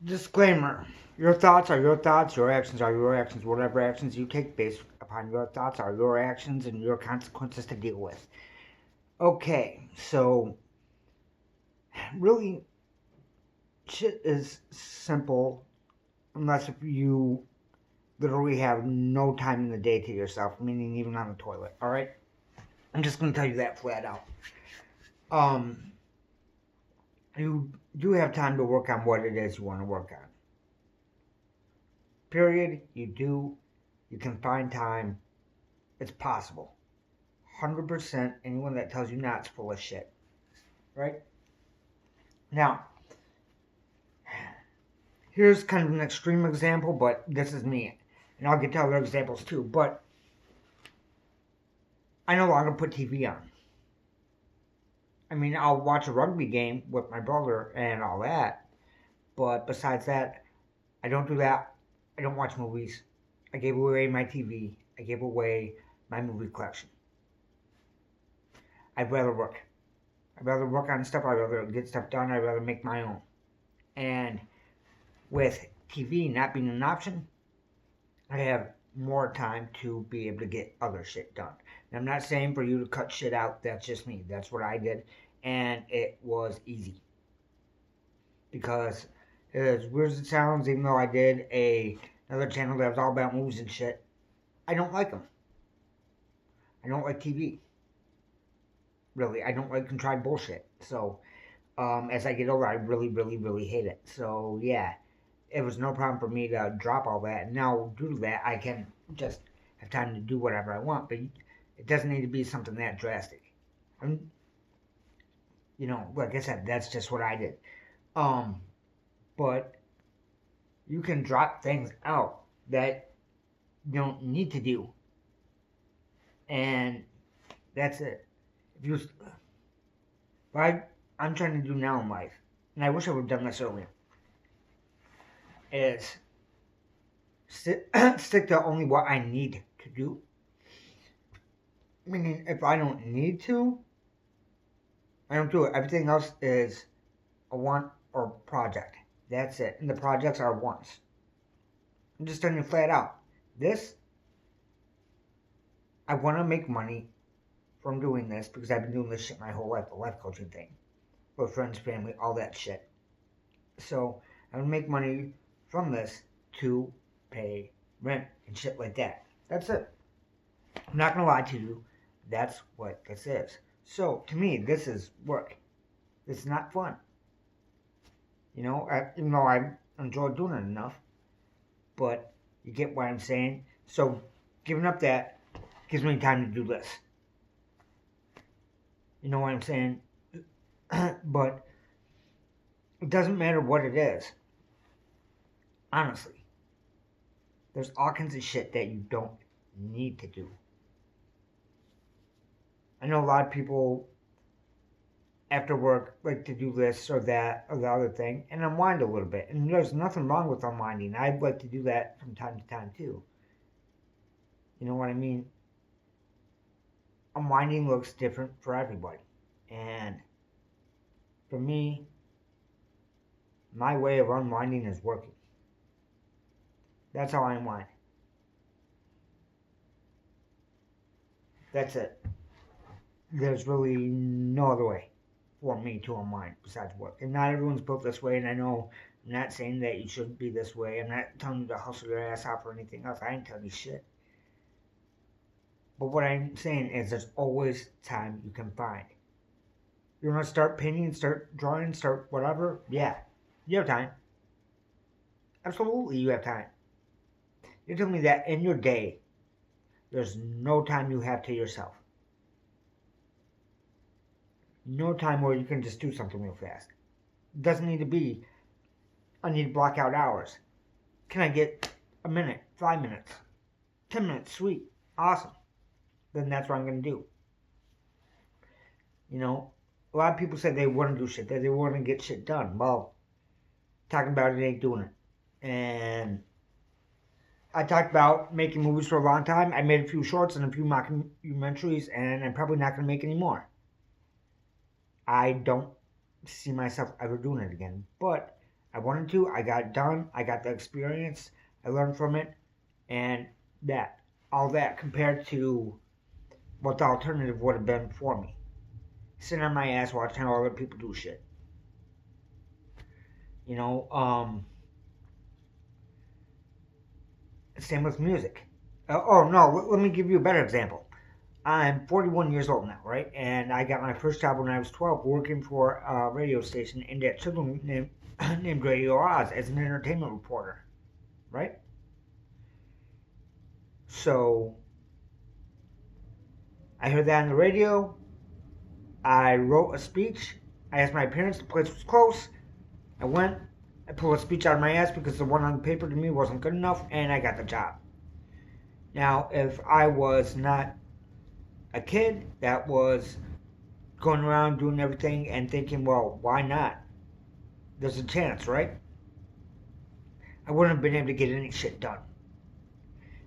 Disclaimer. Your thoughts are your thoughts, your actions are your actions. Whatever actions you take based upon your thoughts are your actions and your consequences to deal with. Okay, so really, shit is simple unless if you literally have no time in the day to yourself, meaning even on the toilet, alright? I'm just gonna tell you that flat out. Um, you do have time to work on what it is you want to work on. Period. You do. You can find time. It's possible. 100% anyone that tells you not is full of shit. Right? Now, here's kind of an extreme example, but this is me. And I'll get to other examples too. But I no longer put TV on. I mean, I'll watch a rugby game with my brother and all that. But besides that, I don't do that. I don't watch movies. I gave away my TV. I gave away my movie collection. I'd rather work. I'd rather work on stuff. I'd rather get stuff done. I'd rather make my own. And with TV not being an option, I have more time to be able to get other shit done. And I'm not saying for you to cut shit out. That's just me. That's what I did. And it was easy. Because as weird as it sounds, even though I did another channel that was all about movies and shit, I don't like them. I don't like TV. Really, I don't like contrived bullshit. So, as I get older, I really, really, really hate it. So, yeah, it was no problem for me to drop all that. And now, due to that, I can just have time to do whatever I want. But it doesn't need to be something that drastic. I'm, like I said, that's just what I did. Um, but you can drop things out that you don't need to do, and that's it. If you, what I'm trying to do now in life, and I wish I would have done this earlier, is stick to only what I need to do. Meaning, if I don't need to, I don't do it. Everything else is a want or project. That's it. And the projects are wants. I'm just telling you flat out. This, I want to make money from doing this because I've been doing this shit my whole life, the life coaching thing, with friends, family, all that shit. So I would make money from this to pay rent and shit like that. That's it. I'm not gonna lie to you. That's what this is. So to me, this is work. This is not fun. Even though I enjoy doing it enough, but you get what I'm saying. So giving up that gives me time to do this. You know what I'm saying? But it doesn't matter what it is. Honestly, there's all kinds of shit that you don't need to do. I know a lot of people after work like to do this or that or the other thing and unwind a little bit. And there's nothing wrong with unwinding. I'd like to do that from time to time too. You know what I mean? Unwinding looks different for everybody. And for me, my way of unwinding is working. That's how I unwind. That's it. There's really no other way for me to unwind besides work. And not everyone's built this way, and I know I'm not saying that you should be this way. I'm not telling you to hustle your ass off or anything else. I ain't telling you shit. But what I'm saying is there's always time you can find. You want to start painting, start drawing, start whatever? Yeah. You have time. Absolutely, you have time. You're telling me that in your day, there's no time you have to yourself. No time where you can just do something real fast. It doesn't need to be, I need to block out hours. Can I get a minute, 5 minutes, 10 minutes? Sweet. Awesome. Then that's what I'm going to do. A lot of people say they want to do shit, that they want to get shit done. Well, talking about it ain't doing it. And I talked about making movies for a long time. I made a few shorts and a few documentaries, and I'm probably not going to make any more. I don't see myself ever doing it again. But I wanted to. I got it done. I got the experience. I learned from it. And all that compared to what the alternative would have been for me. Sitting on my ass watching how other people do shit. You know, same with music. Oh no, let me give you a better example. I'm 41 years old now, right? And I got my first job when I was 12 working for a radio station in that children named Radio Oz as an entertainment reporter, right? So I heard that on the radio. I wrote a speech. I asked my parents, the place was close. I went, I pulled a speech out of my ass because the one on the paper to me wasn't good enough, and I got the job. Now, if I was not a kid that was going around doing everything and thinking, well, why not? There's a chance, right? I wouldn't have been able to get any shit done.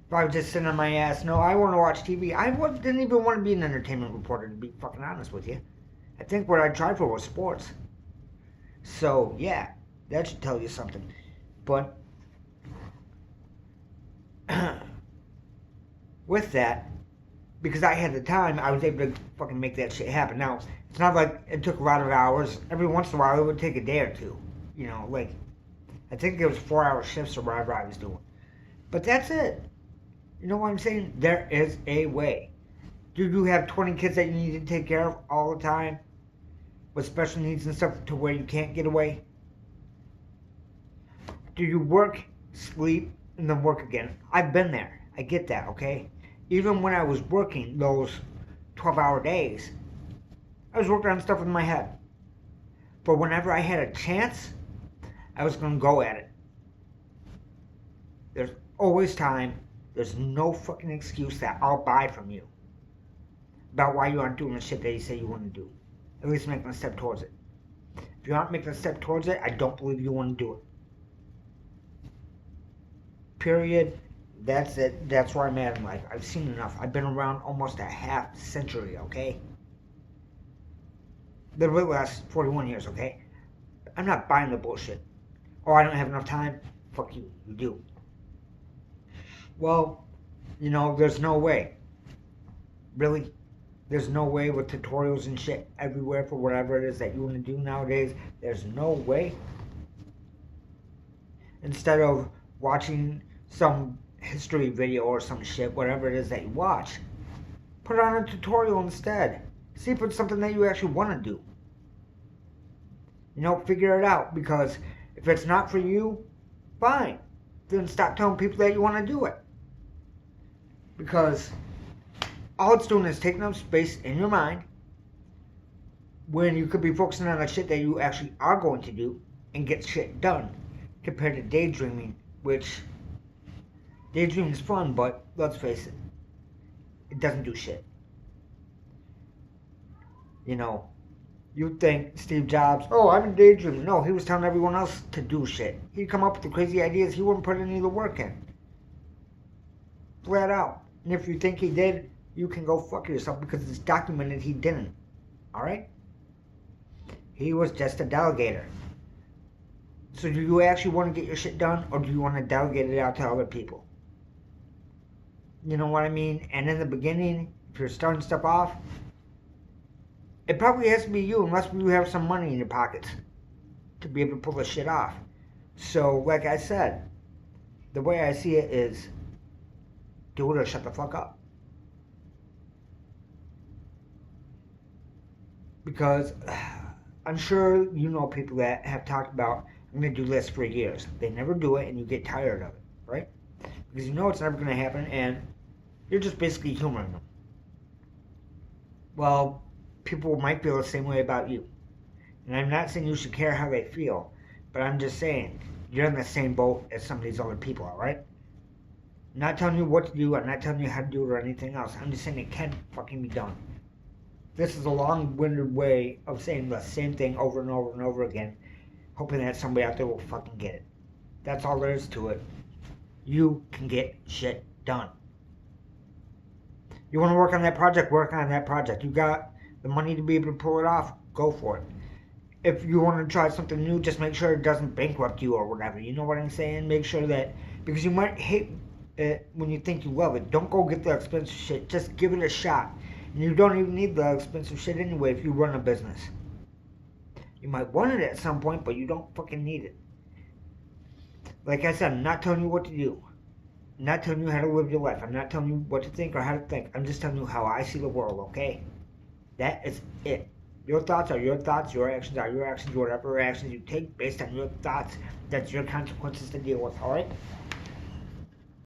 If I was just sitting on my ass, no, I want to watch TV. Didn't even want to be an entertainment reporter, to be fucking honest with you. I think what I tried for was sports. So, yeah, that should tell you something. But, with that, because I had the time, I was able to fucking make that shit happen. Now, it's not like it took a lot of hours. Every once in a while, it would take a day or two. You know, like, I think it was 4-hour shifts or whatever I was doing. But that's it. You know what I'm saying? There is a way. Do you have 20 kids that you need to take care of all the time? With special needs and stuff to where you can't get away? Do you work, sleep, and then work again? I've been there. I get that, okay? Even when I was working those 12-hour days, I was working on stuff in my head. But whenever I had a chance, I was going to go at it. There's always time. There's no fucking excuse that I'll buy from you about why you aren't doing the shit that you say you want to do. At least making a step towards it. If you aren't making a step towards it, I don't believe you want to do it. Period. That's it. That's where I'm at in life. I've seen enough. I've been around almost a half century, okay? Literally the last 41 years, okay? I'm not buying the bullshit. Oh, I don't have enough time? Fuck you. You do. Well, you know, there's no way. Really? There's no way with tutorials and shit everywhere for whatever it is that you want to do nowadays. There's no way. Instead of watching some history video or some shit, whatever it is that you watch, put on a tutorial instead. See if it's something that you actually want to do. You know, figure it out. Because if it's not for you, fine. Then stop telling people that you want to do it. Because all it's doing is taking up space in your mind when you could be focusing on the shit that you actually are going to do and get shit done, compared to daydreaming, which daydreaming is fun, but let's face it, it doesn't do shit. You know, you think Steve Jobs, oh, I've been daydreaming. No, he was telling everyone else to do shit. He'd come up with the crazy ideas, he wouldn't put any of the work in. Flat out. And if you think he did, you can go fuck yourself because it's documented he didn't. Alright? He was just a delegator. So do you actually want to get your shit done, or do you want to delegate it out to other people? You know what I mean? And in the beginning, if you're starting stuff off, it probably has to be you unless you have some money in your pockets to be able to pull this shit off. So, like I said, the way I see it is do it or shut the fuck up. Because I'm sure you know people that have talked about, I'm going to do this for years. They never do it and you get tired of it, right? Because you know it's never going to happen and you're just basically humoring them. Well, people might feel the same way about you. And I'm not saying you should care how they feel, but I'm just saying you're in the same boat as some of these other people, alright? I'm not telling you what to do, I'm not telling you how to do it or anything else. I'm just saying it can fucking be done. This is a long-winded way of saying the same thing over and over and over again, hoping that somebody out there will fucking get it. That's all there is to it. You can get shit done. You want to work on that project, work on that project. You got the money to be able to pull it off, go for it. if you want to try something new, just make sure it doesn't bankrupt you or whatever. You know what I'm saying? Make sure that, because you might hate it when you think you love it. Don't go get the expensive shit. Just give it a shot. And you don't even need the expensive shit anyway if you run a business. You might want it at some point, but you don't fucking need it. Like I said, I'm not telling you what to do. I'm not telling you how to live your life. I'm not telling you what to think or how to think. I'm just telling you how I see the world, okay? That is it. Your thoughts are your thoughts, your actions are your actions, whatever actions you take based on your thoughts, that's your consequences to deal with, alright?